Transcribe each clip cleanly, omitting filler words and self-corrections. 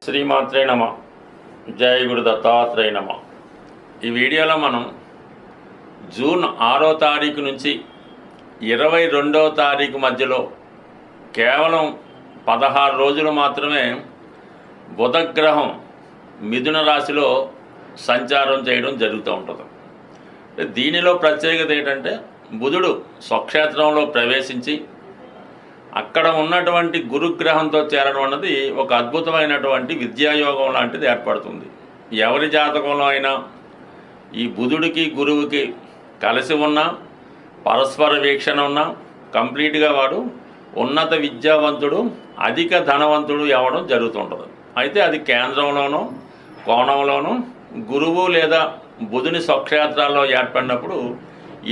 శ్రీమాత్రే నమ. జయ గురు దత్తాత్రేయ నమ. ఈ వీడియోలో మనం జూన్ 6వ తారీఖు నుంచి 22వ తారీఖు మధ్యలో కేవలం 16 రోజులు మాత్రమే బుధగ్రహం మిథున రాశిలో సంచారం చేయడం జరుగుతూ ఉంటుంది. దీనిలో ప్రత్యేకత ఏంటంటే బుధుడు స్వక్షేత్రంలో ప్రవేశించి అక్కడ ఉన్నటువంటి గురుగ్రహంతో చేరడం అన్నది ఒక అద్భుతమైనటువంటి విద్యాయోగం లాంటిది ఏర్పడుతుంది. ఎవరి జాతకంలో అయినా ఈ బుధుడికి గురువుకి కలిసి ఉన్నా, పరస్పర వీక్షణ ఉన్నా కంప్లీట్గా వాడు ఉన్నత విద్యావంతుడు, అధిక ధనవంతుడు అవ్వడం జరుగుతుంటుంది. అయితే అది కేంద్రంలోనూ కోణంలోనూ గురువు లేదా బుధుని స్వక్షేత్రాల్లో ఏర్పడినప్పుడు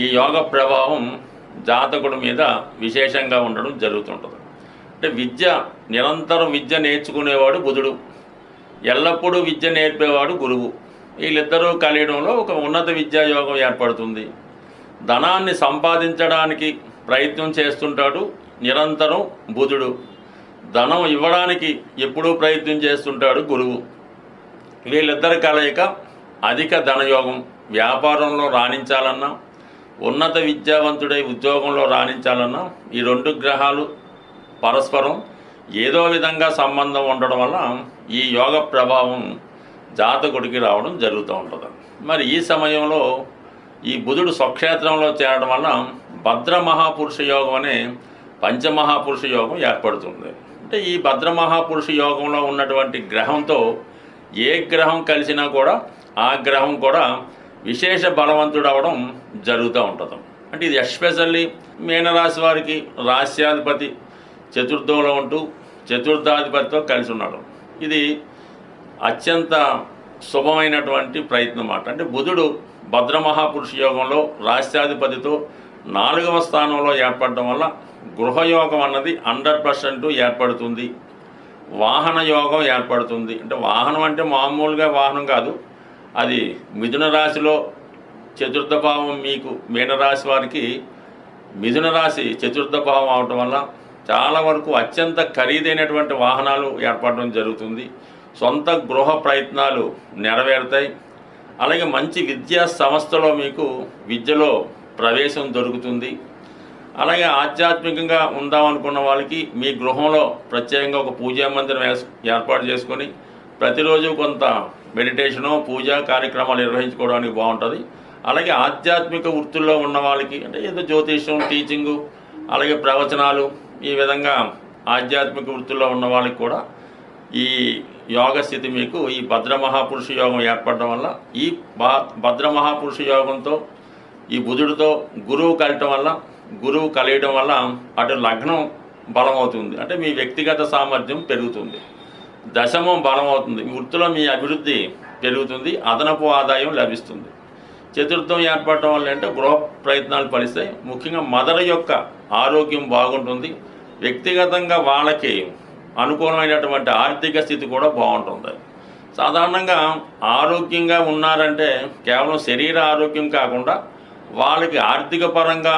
ఈ యోగ ప్రభావం జాతకుడి మీద విశేషంగా ఉండడం జరుగుతుంటుంది. అంటే నిరంతరం విద్య నేర్చుకునేవాడు బుధుడు, ఎల్లప్పుడూ విద్య నేర్పేవాడు గురువు. వీళ్ళిద్దరూ కలియడంలో ఒక ఉన్నత విద్యాయోగం ఏర్పడుతుంది. ధనాన్ని సంపాదించడానికి ప్రయత్నం చేస్తుంటాడు నిరంతరం బుధుడు, ధనం ఇవ్వడానికి ఎప్పుడూ ప్రయత్నం చేస్తుంటాడు గురువు. వీళ్ళిద్దరి కలయిక అధిక ధనయోగం. వ్యాపారంలో రాణించాలన్నా, ఉన్నత విద్యావంతుడై ఉద్యోగంలో రాణించాలన్నా ఈ రెండు గ్రహాలు పరస్పరం ఏదో విధంగా సంబంధం ఉండడం వల్ల ఈ యోగ ప్రభావం జాతకుడికి రావడం జరుగుతూ ఉంటుంది. మరి ఈ సమయంలో ఈ బుధుడు స్వక్షేత్రంలో చేరడం వల్ల భద్రమహాపురుష యోగం అనే పంచమహాపురుష యోగం ఏర్పడుతుంది. అంటే ఈ భద్రమహాపురుష యోగంలో ఉన్నటువంటి గ్రహంతో ఏ గ్రహం కలిసినా కూడా ఆ గ్రహం కూడా విశేష బలవంతుడు అవడం జరుగుతూ ఉంటుంది. అంటే ఇది ఎస్పెషల్లీ మీనరాశి వారికి రాశ్యాధిపతి చతుర్థంలో ఉంటూ చతుర్థాధిపతితో కలిసి ఉన్నాడు. ఇది అత్యంత శుభమైనటువంటి ప్రయత్నం అన్నమాట. అంటే బుధుడు భద్రమహాపురుష యోగంలో రాశ్యాధిపతితో 4వ స్థానంలో ఏర్పడడం వల్ల గృహయోగం అన్నది 100% ఏర్పడుతుంది. వాహన యోగం ఏర్పడుతుంది. అంటే వాహనం అంటే మామూలుగా వాహనం కాదు, అది మిథున రాశిలో చతుర్థ భావం. మీకు మీనరాశి వారికి మిథున రాశి చతుర్థ భావం అవటం వల్ల చాలా వరకు అత్యంత ఖరీదైనటువంటి వాహనాలు ఏర్పడడం జరుగుతుంది. సొంత గృహ ప్రయత్నాలు నెరవేరుతాయి. అలాగే మంచి విద్యా సంస్థలో మీకు విద్యలో ప్రవేశం దొరుకుతుంది. అలాగే ఆధ్యాత్మికంగా ఉందామనుకున్న వాళ్ళకి మీ గృహంలో ప్రత్యేకంగా ఒక పూజా మందిరం ఏర్పాటు చేసుకొని ప్రతిరోజు కొంత మెడిటేషను పూజా కార్యక్రమాలు నిర్వహించుకోవడానికి బాగుంటుంది. అలాగే ఆధ్యాత్మిక వృత్తుల్లో ఉన్న వాళ్ళకి అంటే ఏదో జ్యోతిష్యం, టీచింగు, అలాగే ప్రవచనాలు, ఈ విధంగా ఆధ్యాత్మిక వృత్తుల్లో ఉన్న వాళ్ళకి కూడా ఈ యోగ స్థితి మీకు ఈ భద్రమహాపురుష యోగం ఏర్పడడం వల్ల ఈ భద్రమహాపురుష యోగంతో ఈ బుధుడితో గురువు కలియడం వల్ల అటు లగ్నం బలమవుతుంది. అంటే మీ వ్యక్తిగత సామర్థ్యం పెరుగుతుంది. దశమం బలమవుతుంది. వృత్తిలో మీ అభివృద్ధి పెరుగుతుంది. అదనపు ఆదాయం లభిస్తుంది. చతుర్థం ఏర్పడటం వల్ల అంటే గృహ ప్రయత్నాలు ఫలిస్తాయి. ముఖ్యంగా మదర్ యొక్క ఆరోగ్యం బాగుంటుంది. వ్యక్తిగతంగా వాళ్ళకి అనుకూలమైనటువంటి ఆర్థిక స్థితి కూడా బాగుంటుంది. సాధారణంగా ఆరోగ్యంగా ఉన్నారంటే కేవలం శరీర ఆరోగ్యం కాకుండా వాళ్ళకి ఆర్థిక పరంగా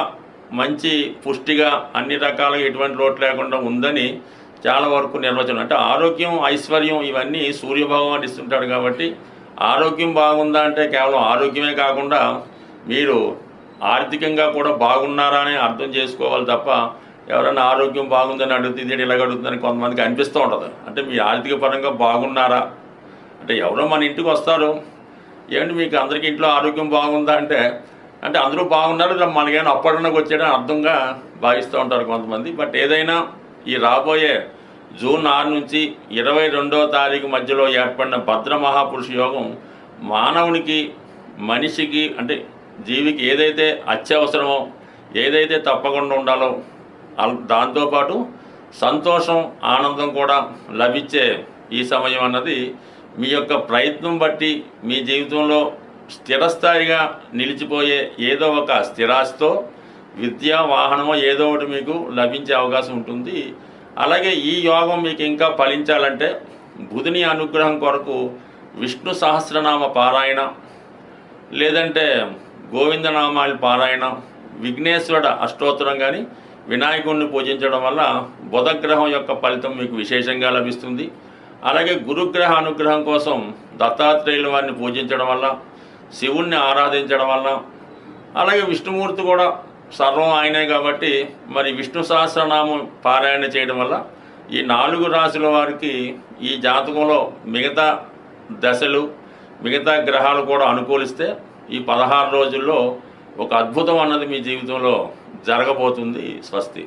మంచి పుష్టిగా అన్ని రకాలుగా ఎటువంటి లోటు లేకుండా ఉందని చాలా వరకు నిర్వచనం. అంటే ఆరోగ్యం, ఐశ్వర్యం ఇవన్నీ సూర్యభగవాన్ ఇస్తుంటాడు. కాబట్టి ఆరోగ్యం బాగుందా అంటే కేవలం ఆరోగ్యమే కాకుండా మీరు ఆర్థికంగా కూడా బాగున్నారా అని అర్థం చేసుకోవాలి తప్ప ఎవరైనా ఆరోగ్యం బాగుందని అడుగుతుంది, ఇది ఇలాగ అడుగుతుందని కొంతమందికి అనిపిస్తూ ఉంటుంది. అంటే మీ ఆర్థిక పరంగా బాగున్నారా అంటే ఎవరో మన ఇంటికి వస్తారు, ఏమంటే మీకు అందరికీ ఇంట్లో ఆరోగ్యం బాగుందా అంటే అందరూ బాగున్నారు, మనకేమైనా అప్పటికి వచ్చాడని అర్థంగా భావిస్తూ ఉంటారు కొంతమంది. బట్ ఏదైనా ఈ రాబోయే జూన్ 6 నుంచి 22వ తారీఖు మధ్యలో ఏర్పడిన భద్రమహాపురుష యోగం మానవునికి, మనిషికి అంటే జీవికి ఏదైతే అత్యవసరమో, ఏదైతే తప్పకుండా ఉండాలో దాంతోపాటు సంతోషం, ఆనందం కూడా లభించే ఈ సమయం అన్నది మీ యొక్క ప్రయత్నం బట్టి మీ జీవితంలో స్థిరస్థాయిగా నిలిచిపోయే ఏదో ఒక స్థిరాస్తితో విద్య, వాహనమో ఏదో ఒకటి మీకు లభించే అవకాశం ఉంటుంది. అలాగే ఈ యోగం మీకు ఇంకా ఫలించాలంటే బుధుని అనుగ్రహం కొరకు విష్ణు సహస్రనామ పారాయణ, లేదంటే గోవిందనామాల పారాయణ, విఘ్నేశ్వర అష్టోత్తరం కానీ వినాయకుడిని పూజించడం వల్ల బుధగ్రహం యొక్క ఫలితం మీకు విశేషంగా లభిస్తుంది. అలాగే గురుగ్రహ అనుగ్రహం కోసం దత్తాత్రేయుల వారిని పూజించడం వల్ల, శివుణ్ణి ఆరాధించడం వల్ల, అలాగే విష్ణుమూర్తి కూడా సర్వం ఆయనే కాబట్టి మరి విష్ణు సహస్రనామం పారాయణ చేయడం వల్ల ఈ 4 రాశుల వారికి ఈ జాతకంలో మిగతా దశలు, మిగతా గ్రహాలు కూడా అనుకూలిస్తే ఈ 16 రోజుల్లో ఒక అద్భుతం అన్నది మీ జీవితంలో జరగబోతుంది. స్వస్తి.